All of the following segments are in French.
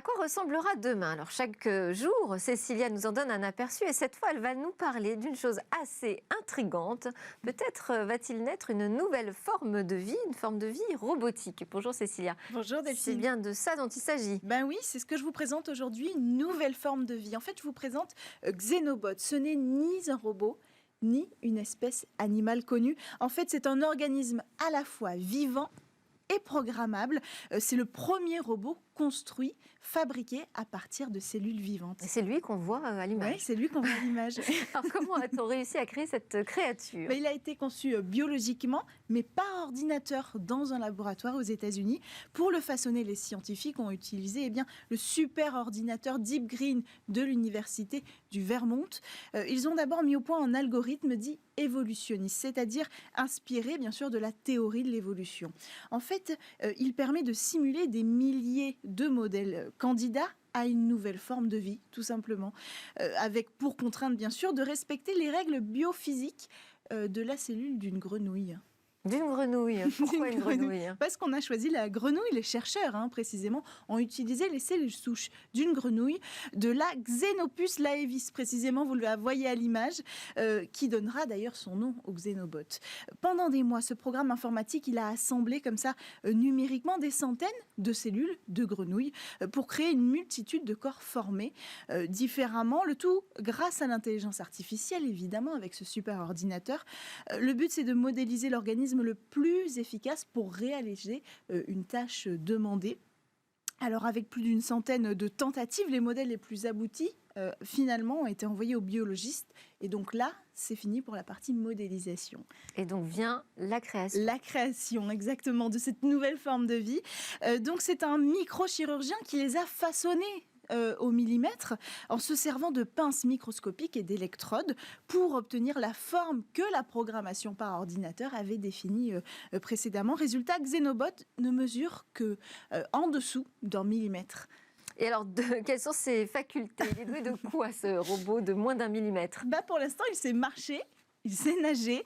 quoi ressemblera demain? Alors chaque jour, Cécilia nous en donne un aperçu et cette fois, elle va nous parler d'une chose assez intrigante. Peut-être va-t-il naître une nouvelle forme de vie, une forme de vie robotique. Bonjour Cécilia. Bonjour Delphine. C'est bien de ça dont il s'agit. Ben oui, c'est ce que je vous présente aujourd'hui, une nouvelle forme de vie. En fait, je vous présente Xenobot. Ce n'est ni un robot, ni une espèce animale connue. En fait, c'est un organisme à la fois vivant et programmable. C'est le premier robot construit, fabriqué à partir de cellules vivantes. Et c'est lui qu'on voit à l'image. Oui, c'est lui qu'on voit à l'image. Alors comment a-t-on réussi à créer cette créature? Il a été conçu biologiquement, mais par ordinateur dans un laboratoire aux États-Unis. Pour le façonner, les scientifiques ont utilisé le super ordinateur Deep Green de l'université du Vermont. Ils ont d'abord mis au point un algorithme dit évolutionniste, c'est-à-dire inspiré bien sûr de la théorie de l'évolution. En fait, il permet de simuler des milliers de modèles candidats à une nouvelle forme de vie, tout simplement, avec pour contrainte bien sûr de respecter les règles biophysiques de la cellule d'une grenouille. D'une grenouille. Pourquoi une grenouille? Parce qu'on a choisi la grenouille, les chercheurs précisément ont utilisé les cellules souches d'une grenouille, de la Xenopus laevis, précisément, vous la voyez à l'image, qui donnera d'ailleurs son nom au Xenobot. Pendant des mois, ce programme informatique, il a assemblé comme ça numériquement des centaines de cellules de grenouilles pour créer une multitude de corps formés différemment, le tout grâce à l'intelligence artificielle, évidemment, avec ce super ordinateur. Le but, c'est de modéliser l'organisme le plus efficace pour réaliser une tâche demandée. Alors, avec plus d'une centaine de tentatives, les modèles les plus aboutis, finalement, ont été envoyés aux biologistes. Et donc là, c'est fini pour la partie modélisation. Et donc vient la création. La création, exactement, de cette nouvelle forme de vie. Donc, c'est un microchirurgien qui les a façonnés au millimètre en se servant de pinces microscopiques et d'électrodes pour obtenir la forme que la programmation par ordinateur avait définie précédemment. Résultat, Xenobot ne mesure que en dessous d'un millimètre. Et alors, quelles sont ses facultés? Il est doué de quoi ce robot de moins d'un millimètre? Pour l'instant, il sait marcher. Il sait nager,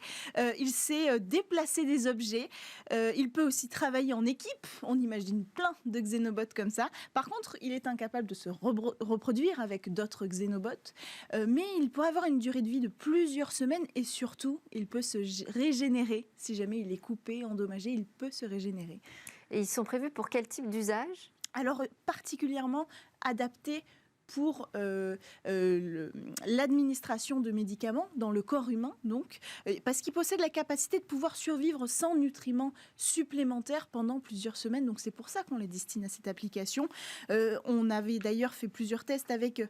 il sait déplacer des objets, il peut aussi travailler en équipe, on imagine plein de Xenobots comme ça. Par contre, il est incapable de se reproduire avec d'autres Xenobots, mais il peut avoir une durée de vie de plusieurs semaines et surtout, il peut se régénérer. Si jamais il est coupé, endommagé, il peut se régénérer. Et ils sont prévus pour quel type d'usage? Alors, particulièrement adaptés pour l'administration de médicaments dans le corps humain, donc, parce qu'il possède la capacité de pouvoir survivre sans nutriments supplémentaires pendant plusieurs semaines. Donc c'est pour ça qu'on les destine à cette application. On avait d'ailleurs fait plusieurs tests avec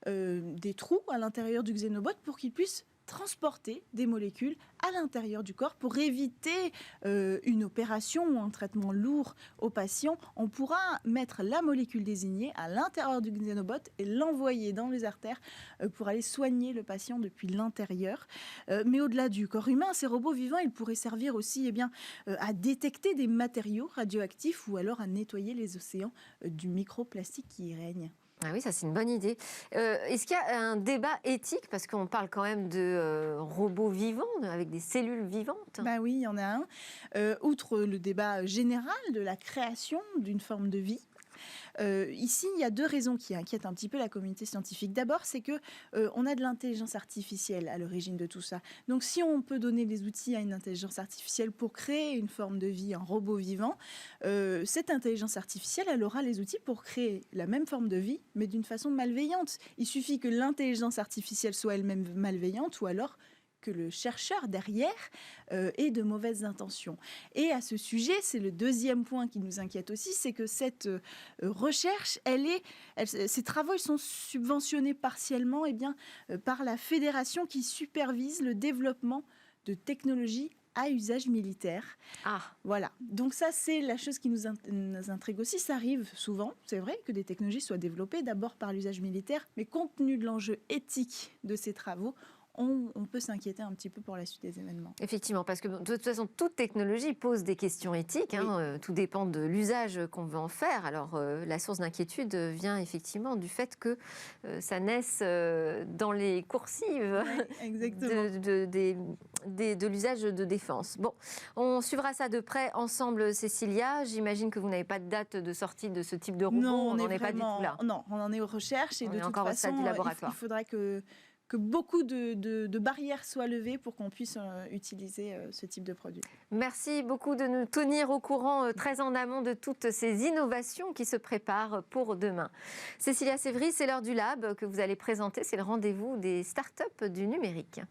des trous à l'intérieur du Xenobot pour qu'il puisse transporter des molécules à l'intérieur du corps pour éviter une opération ou un traitement lourd au patient. On pourra mettre la molécule désignée à l'intérieur du Xenobot et l'envoyer dans les artères pour aller soigner le patient depuis l'intérieur. Mais au-delà du corps humain, ces robots vivants, ils pourraient servir aussi à détecter des matériaux radioactifs ou alors à nettoyer les océans du microplastique qui y règne. Ah oui, ça c'est une bonne idée. Est-ce qu'il y a un débat éthique? Parce qu'on parle quand même de robots vivants, avec des cellules vivantes. Oui, il y en a un. Outre le débat général de la création d'une forme de vie, ici, il y a deux raisons qui inquiètent un petit peu la communauté scientifique. D'abord, c'est que on a de l'intelligence artificielle à l'origine de tout ça. Donc, si on peut donner des outils à une intelligence artificielle pour créer une forme de vie, un robot vivant, cette intelligence artificielle, elle aura les outils pour créer la même forme de vie, mais d'une façon malveillante. Il suffit que l'intelligence artificielle soit elle-même malveillante, ou alors que le chercheur derrière ait de mauvaises intentions. Et à ce sujet, c'est le deuxième point qui nous inquiète aussi, c'est que cette recherche, ces travaux ils sont subventionnés partiellement par la fédération qui supervise le développement de technologies à usage militaire. Voilà. Donc ça, c'est la chose qui nous intrigue aussi. Ça arrive souvent, c'est vrai, que des technologies soient développées d'abord par l'usage militaire, mais compte tenu de l'enjeu éthique de ces travaux, on peut s'inquiéter un petit peu pour la suite des événements. Effectivement, parce que de toute façon, toute technologie pose des questions éthiques. Tout dépend de l'usage qu'on veut en faire. Alors, la source d'inquiétude vient effectivement du fait que ça naisse dans les coursives de l'usage de défense. Bon, on suivra ça de près ensemble, Cécilia. J'imagine que vous n'avez pas de date de sortie de ce type de robot. Non, on n'en est pas du tout là. Non, on en est aux recherches et on de est toute encore au façon, stade du laboratoire. il faudrait que beaucoup de barrières soient levées pour qu'on puisse utiliser ce type de produit. Merci beaucoup de nous tenir au courant très en amont de toutes ces innovations qui se préparent pour demain. Cécilia Sévry, c'est l'heure du Lab que vous allez présenter. C'est le rendez-vous des startups du numérique.